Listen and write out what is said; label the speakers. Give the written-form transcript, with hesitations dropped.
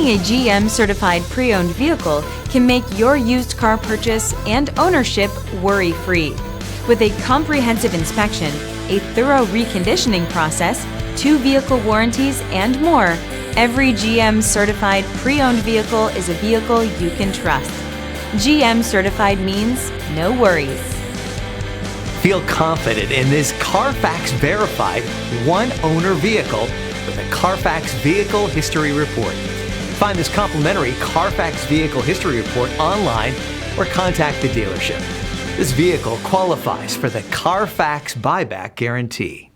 Speaker 1: Having a GM certified pre-owned vehicle can make your used car purchase and ownership worry-free. With a comprehensive inspection, a thorough reconditioning process, 2 vehicle warranties, and more, every GM certified pre-owned vehicle is a vehicle you can trust. GM certified means no worries.
Speaker 2: Feel confident in this Carfax verified one-owner vehicle with a Carfax Vehicle History Report. Find this complimentary Carfax Vehicle History Report online or contact the dealership. This vehicle qualifies for the Carfax Buyback Guarantee.